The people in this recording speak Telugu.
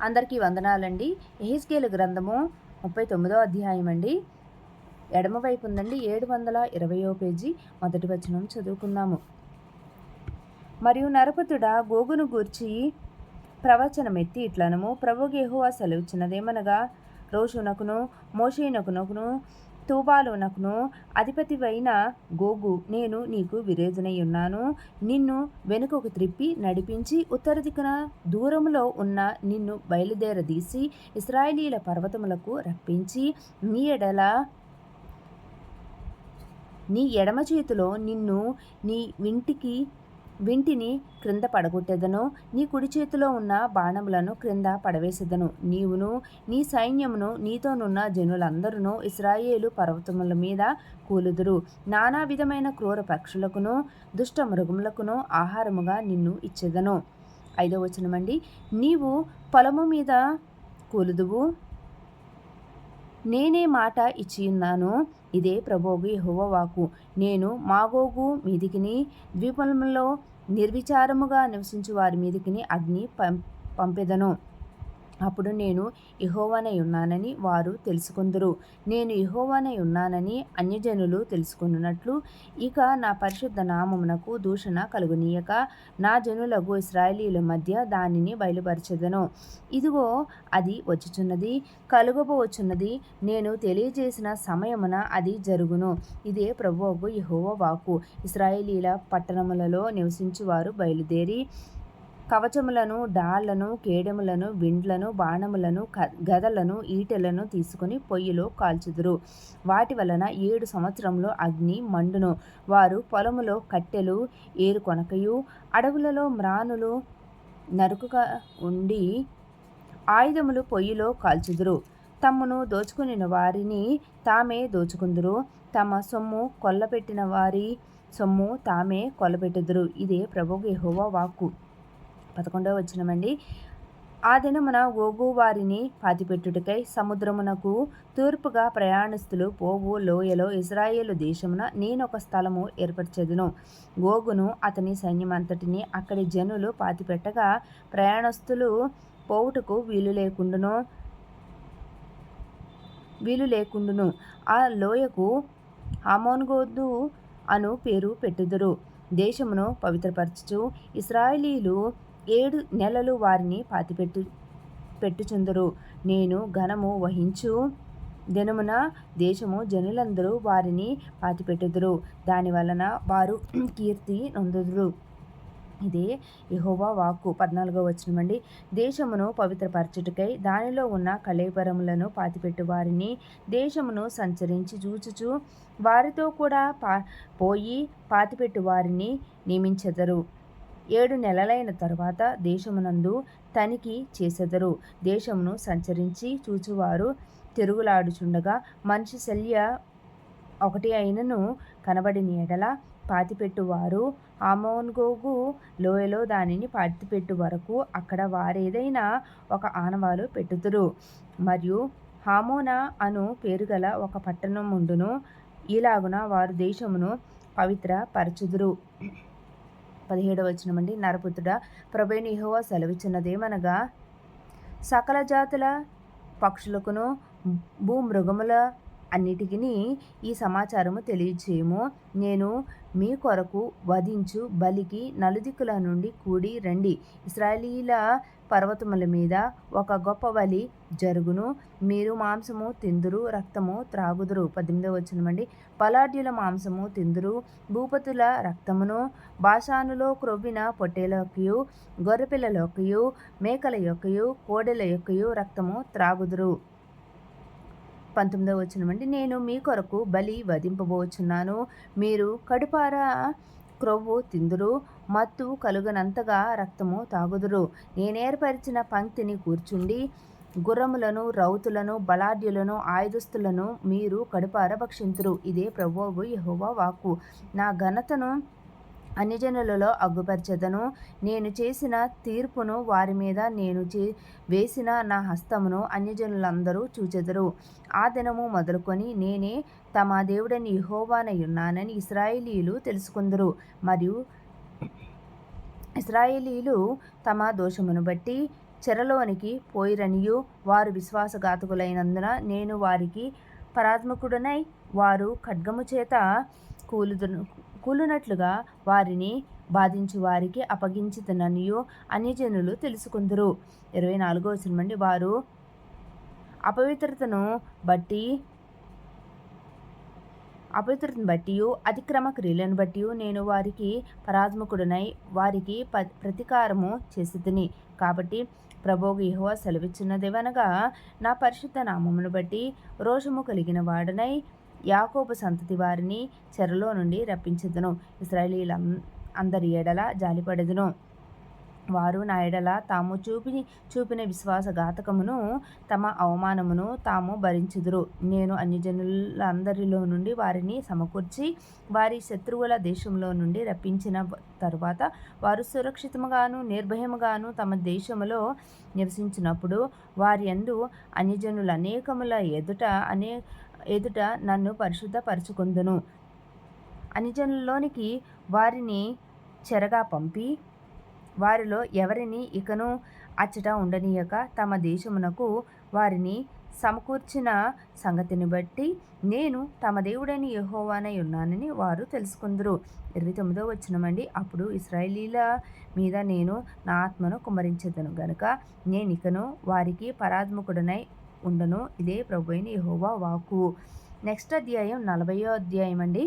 అందరికీ వందనాలండి. యెహెజ్కేలు గ్రంథము 39వ అధ్యాయం అండి. ఎడమవైపు ఉందండి 720వ పేజీ. మొదటి వచనం చదువుకుందాము. మరియు నరపుతుడా, గోగును గూర్చి ప్రవచనమెత్తి ఇట్లనము, ప్రభువు యెహోవా సెలవిచ్చినదేమనగా, రోషునకును మోషేనకును తూబాలునకును అధిపతివైన గోగు, నేను నీకు విరోధినై ఉన్నాను. నిన్ను వెనుకకు త్రిప్పి నడిపించి ఉత్తర దిక్కున దూరములో ఉన్న నిన్ను బయలుదేరదీసి ఇశ్రాయేలీయుల పర్వతములకు రప్పించి నీ ఎడమ చేతిలో నిన్ను నీ వింటిని క్రింద పడగొట్టెదను, నీ కుడి చేతిలో ఉన్న బాణములను క్రింద పడవేసెదను. నీవును నీ సైన్యమును నీతోనున్న జనులందరూ ఇశ్రాయేలు పర్వతముల మీద కూలుదురు. నానా విధమైన క్రూర పక్షులకును దుష్ట మృగములకును ఆహారముగా నిన్ను ఇచ్చెదను. 5వ వచనమండి. నీవు పొలము మీద కూలుదువు, నేనే మాట ఇచ్చియున్నాను. ఇదే ప్రభువు యెహోవా వాక్కు. నేను మాగోగు మీదికిని ద్వీపములలో నిర్విచారముగా నివసించు వారి మీదికిని అగ్ని పంపెదను. అప్పుడు నేను యెహోవానై ఉన్నానని వారు తెలుసుకొందురు. నేను యెహోవానై ఉన్నానని అన్యజనులు తెలుసుకొనున్నట్లు ఇక నా పరిశుద్ధ నామమునకు దూషణ కలుగనీయక నా జనులకు ఇశ్రాయేలీయుల మధ్య దానిని బయలుపరచెదను. ఇదిగో అది వచ్చుచున్నది, కలుగబోచున్నది. నేను తెలియజేసిన సమయమున అది జరుగును. ఇదే ప్రభువు యెహోవా వాక్కు. ఇశ్రాయేలీయుల పట్టణములలో నివసించు వారు బయలుదేరి కవచములను, డాళ్లను, కేడెములను, విండ్లను, బాణములను, గదలను, ఈటెలను తీసుకుని పొయ్యిలో కాల్చుదురు. వాటి వలన 7 సంవత్సరములు అగ్ని మండును. వారు పొలములో కట్టెలు ఏరుకొనకయు అడవులలో మ్రానులు నరుకుక ఉండి ఆయుధములు పొయ్యిలో కాల్చుదురు. తమ్మును దోచుకుని వారిని తామే దోచుకుందురు. తమ సొమ్ము కొల్లపెట్టిన వారి సొమ్ము తామే కొల్లపెట్టుదురు. ఇదే ప్రభువు యెహోవా వాక్కు. 11వ వచనమండి. ఆ దినమున గోగు వారిని పాతిపెట్టుటకై సముద్రమునకు తూర్పుగా ప్రయాణిస్తులు పోవు లోయలో ఇశ్రాయేలు దేశమున నేనొక స్థలము ఏర్పరచెదను. గోగును అతని సైన్యమంతటిని అక్కడి జనులు పాతిపెట్టగా ప్రయాణస్తులు పోవుటకు వీలు లేకుండును. ఆ లోయకు హమోన్గోదు అను పేరు పెట్టుదురు. దేశమును పవిత్రపరచుచు ఇశ్రాయేలీయులు 7 నెలలు వారిని పెట్టుచుందురు. నేను ఘనము వహించు దినమున దేశము జనులందరూ వారిని పాతిపెట్టుదురు. దాని వలన వారు కీర్తి నొందుదురు. ఇదే యెహోవా వాక్కు. 14వ వచనమండి. దేశమును పవిత్రపరచుటకై దానిలో ఉన్న కళేబరములను పాతిపెట్టు వారిని దేశమును సంచరించి చూచుచు వారితో కూడా పోయి పాతిపెట్టు వారిని నియమించెదరు. 7 నెలలైన తరువాత దేశమునందు తనిఖీ చేసెదరు. దేశమును సంచరించి చూచువారు తిరుగులాడుచుండగా మనిషి శల్య ఒకటి అయినను కనబడిన ఎడల పాతిపెట్టువారు హమోన్గోగు లోయలో దానిని పాతిపెట్టు వరకు అక్కడ వారేదైనా ఒక ఆనవాలు పెట్టుదురు. మరియు హామోనా అను పేరుగల ఒక పట్టణముండును. ఇలాగున వారు దేశమును పవిత్ర పరచుదురు. 17వ వచనమండి. నరపుత్రుడా, ప్రభువైన యెహోవా సెలవిచ్చినదేమనగా, సకల జాతుల పక్షులకును భూమృగముల అన్నిటికిని ఈ సమాచారము తెలియచేయము. నేను మీ కొరకు వధించు బలికి నలుదిక్కుల నుండి కూడి రండి. ఇశ్రాయేలీయుల పర్వతముల మీద ఒక గొప్ప బలి జరుగును. మీరు మాంసము తిందురు, రక్తము త్రాగుదురు. 18వ వచనమండి. బలాఢ్యుల మాంసము తిందురు, భూపతుల రక్తమును, బాషానులో క్రొవ్విన పొట్టేల యొక్కయు, గొర్రెపిల్లల యొక్కయు, మేకల యొక్కయు, కోడెల యొక్కయు రక్తము త్రాగుదురు. 19వ వచనమండి. నేను మీ కొరకు బలి వధింపబోచున్నాను. మీరు కడుపార క్రొవ్వు తిందురు, మత్తు కలుగనంతగా రక్తము తాగుదురు. నేనేర్పరిచిన పంక్తిని కూర్చుండి గుర్రములను, రౌతులను, బలాఢ్యులను, ఆయుధస్తులను మీరు కడుపార భక్షింతురు. ఇదే ప్రభువు యెహోవా వాక్కు. నా ఘనతను అన్యజనులలో అగ్గుపరచెదను. నేను చేసిన తీర్పును వారి మీద నేను వేసిన నా హస్తమును అన్యజనులందరూ చూచెదరు. ఆ దినము మొదలుకొని నేనే తమ దేవుడైన యెహోవానై ఉన్నానని ఇశ్రాయేలీయులు తెలుసుకొందురు. మరియు ఇశ్రాయేలీయులు తమ దోషమును బట్టి చెరలోనికి పోయిరనియు వారు విశ్వాసఘాతకులైనందున నేను వారికి పరాత్మకుడనై వారు ఖడ్గము చేత కూలునట్లుగా వారిని బాధించి వారికి అప్పగించితననియు అన్యజనులు తెలుసుకుందరు. 24వ వచనం అండి. వారు అపవిత్రతను బట్టి అతిక్రమ క్రియలను బట్టి నేను వారికి పరాత్మకుడనై వారికి ప్రతీకారము చేసితిని. కాబట్టి ప్రభువు యెహోవా సెలవిచ్చున్నదేవనగా, నా పరిశుద్ధ నామమును బట్టి రోషము కలిగిన వాడనై యాకోబు సంతతి వారిని చెరలో నుండి రప్పించెదను. ఇశ్రాయేలీయుల అందరి ఎడల జాలిపడెదను. వారు నా ఎడల తాము చూపిన విశ్వాసఘాతకమును తమ అవమానమును తాము భరించుదురు. నేను అన్యజనులందరిలో నుండి వారిని సమకూర్చి వారి శత్రువుల దేశంలో నుండి రప్పించిన తరువాత వారు సురక్షితముగాను నిర్భయముగాను తమ దేశములో నివసించినప్పుడు వారి యందు అన్యజనుల అనేకముల ఎదుట నన్ను పరిశుద్ధపరచుకొందును. అన్యజనుల్లోనికి వారిని చెరగా పంపి వారిలో ఎవరిని ఇకను అచ్చట ఉండనీయక తమ దేశమునకు వారిని సమకూర్చిన సంగతిని బట్టి నేను తమ దేవుడైన యెహోవానై ఉన్నానని వారు తెలుసుకుందరు. 29వ వచనం అండి. అప్పుడు ఇశ్రాయేలీయుల మీద నేను నా ఆత్మను కుమ్మరించెదను గనుక నేనికను వారికి పరాత్మకుడనై ఉండను. ఇదే ప్రభువైన యెహోవా వాక్కు. నెక్స్ట్ అధ్యాయం 40వ అధ్యాయం అండి.